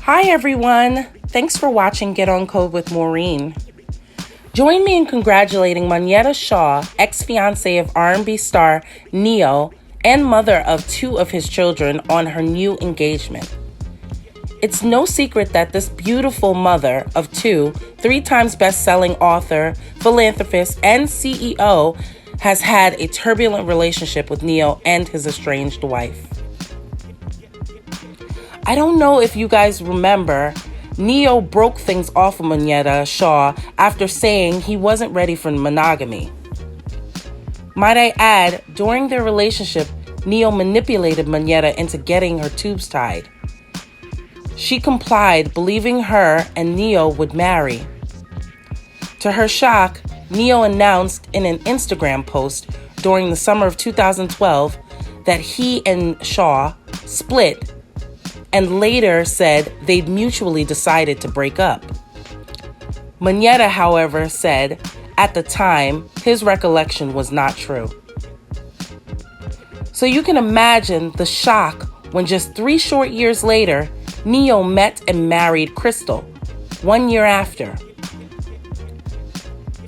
Hi everyone! Thanks for watching Get On Code with Maureen. Join me in congratulating Monyetta Shaw, ex-fiancée of R&B star Ne-Yo and mother of two of his children, on her new engagement. It's no secret that this beautiful mother of two, 3 times best-selling author, philanthropist, and CEO has had a turbulent relationship with Ne-Yo and his estranged wife. I don't know if you guys remember, Ne-Yo broke things off of Monyetta Shaw after saying he wasn't ready for monogamy. Might I add, during their relationship, Ne-Yo manipulated Monyetta into getting her tubes tied. She complied, believing her and Ne-Yo would marry. To her shock, Ne-Yo announced in an Instagram post during the summer of 2012 that he and Shaw split, and later said they'd mutually decided to break up. Monyetta, however, said at the time his recollection was not true. So you can imagine the shock when just 3 short years later, Ne-Yo met and married Crystal 1 year after.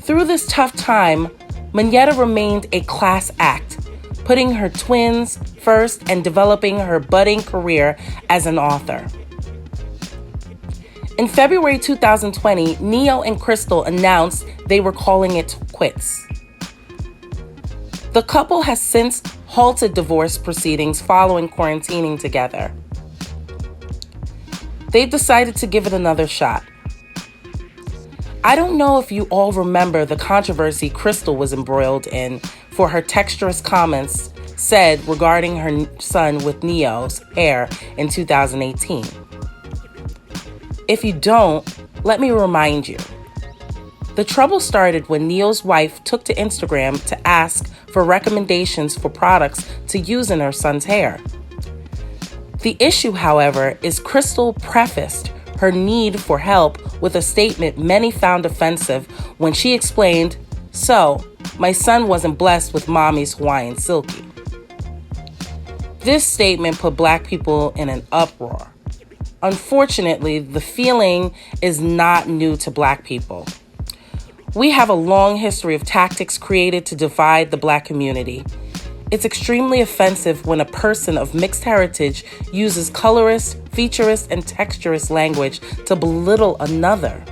Through this tough time, Monyetta remained a class act, putting her twins first and developing her budding career as an author. In February 2020, Ne-Yo and Crystal announced they were calling it quits. The couple has since halted divorce proceedings following quarantining together. They've decided to give it another shot. I don't know if you all remember the controversy Crystal was embroiled in for her textuous comments said regarding her son with Ne-Yo's hair in 2018. If you don't, let me remind you. The trouble started when Ne-Yo's wife took to Instagram to ask for recommendations for products to use in her son's hair. The issue, however, is Crystal prefaced her need for help with a statement many found offensive when she explained, "So, my son wasn't blessed with mommy's Hawaiian silky." This statement put Black people in an uproar. Unfortunately, the feeling is not new to Black people. We have a long history of tactics created to divide the Black community. It's extremely offensive when a person of mixed heritage uses colorist, featurist, and texturist language to belittle another.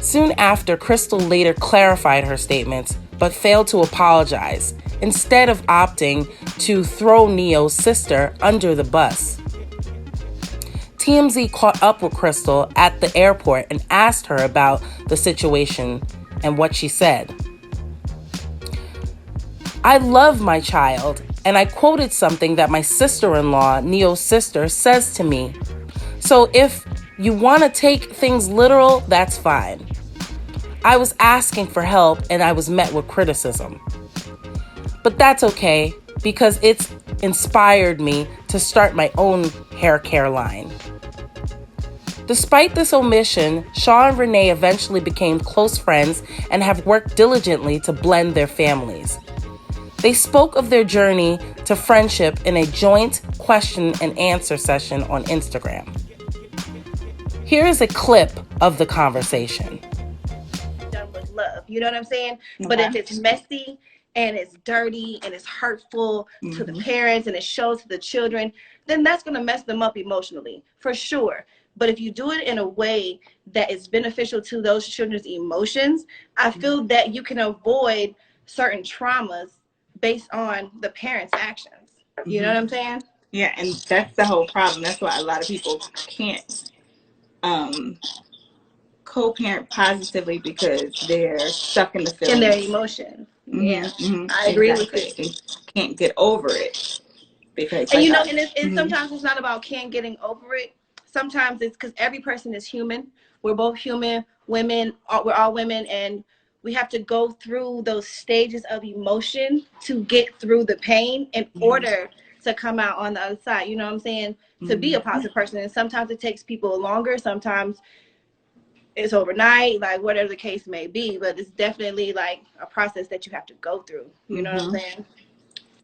Soon after, Crystal later clarified her statements, but failed to apologize, instead of opting to throw Ne-Yo's sister under the bus. TMZ caught up with Crystal at the airport and asked her about the situation and what she said. "I love my child," and I quoted something that my sister-in-law, Ne-Yo's sister, says to me. "So if you want to take things literal, that's fine. I was asking for help and I was met with criticism. But that's okay, because it's inspired me to start my own hair care line." Despite this omission, Shaw and Renee eventually became close friends and have worked diligently to blend their families. They spoke of their journey to friendship in a joint question and answer session on Instagram. Here is a clip of the conversation. Done with love, you know what I'm saying? Okay. But if it's messy and it's dirty and it's hurtful to the parents and it shows to the children, then that's going to mess them up emotionally, for sure. But if you do it in a way that is beneficial to those children's emotions, I feel that you can avoid certain traumas based on the parents' actions. You know what I'm saying? Yeah, and that's the whole problem. That's why a lot of people can't co-parent positively, because they're stuck in the feelings. In their emotions. Yeah, I agree with you. They can't get over it. Because, and like, and sometimes it's not about getting over it. Sometimes it's because every person is human. We're both human, women, we're all women, and we have to go through those stages of emotion to get through the pain in order to come out on the other side. You know what I'm saying? To be a positive person. And sometimes it takes people longer. Sometimes it's overnight, like whatever the case may be. But it's definitely like a process that you have to go through. You know what I'm saying?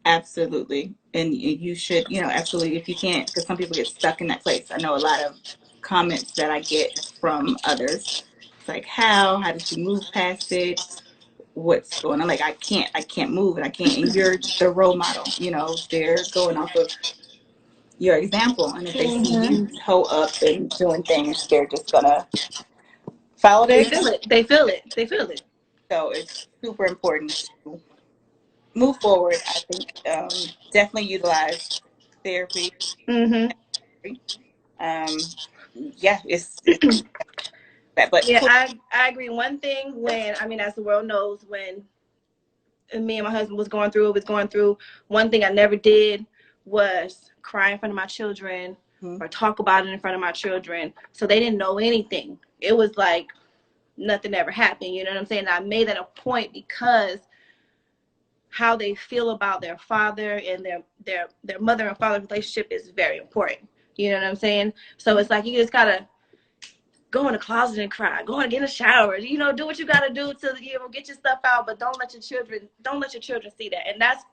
Absolutely. And you should, absolutely, if you can't, because some people get stuck in that place. I know a lot of comments that I get from others. It's like, how did you move past it? What's going on? Like, I can't move and I can't, and you're the role model, they're going off of your example. And if they see you toe up and doing things, they're just gonna follow their They example. feel it. They feel it. They feel it. So it's super important to move forward. I think definitely utilize therapy. Mm-hmm. Yeah, it's that, but Yeah, I agree. One thing as the world knows, when me and my husband was going through, one thing I never did was cry in front of my children or talk about it in front of my children. So they didn't know anything. It was like nothing ever happened. You know what I'm saying? I made that a point because how they feel about their father and their mother and father relationship is very important. You know what I'm saying? So it's like you just gotta go in the closet and cry, go and get in a shower, do what you gotta do to get your stuff out, but don't let your children see that. And that's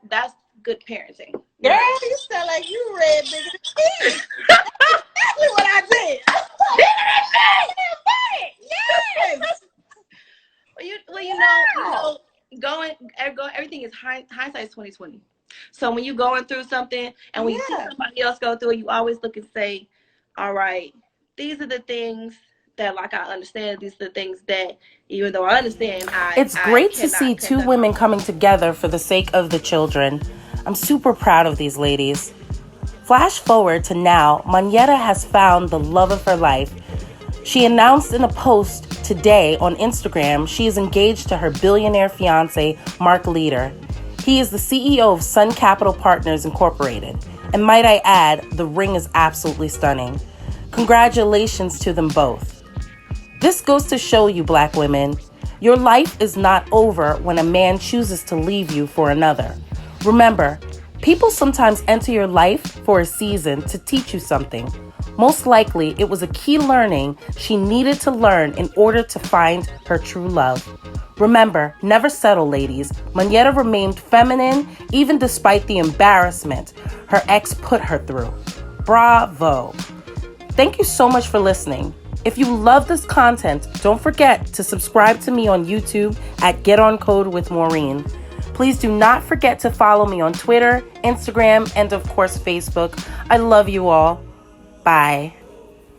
good parenting. Girl, you sound like you read bigger than me. Exactly what I did. Yes. Everything is hindsight is 2020. So when you're going through something and when you see somebody else go through it, you always look and say, all right, these are the things that I understand. These are the things that even though I understand, It's great to see two women coming together for the sake of the children. I'm super proud of these ladies. Flash forward to now, Mayetta has found the love of her life. She announced in a post today on Instagram she is engaged to her billionaire fiancé, Mark Leader. He is the CEO of Sun Capital Partners Incorporated. And might I add, the ring is absolutely stunning. Congratulations to them both. This goes to show you, Black women, your life is not over when a man chooses to leave you for another. Remember, people sometimes enter your life for a season to teach you something. Most likely, it was a key learning she needed to learn in order to find her true love. Remember, never settle, ladies. Mayetta remained feminine even despite the embarrassment her ex put her through. Bravo. Thank you so much for listening. If you love this content, don't forget to subscribe to me on YouTube at Get On Code with Maureen. Please do not forget to follow me on Twitter, Instagram, and of course, Facebook. I love you all. Bye.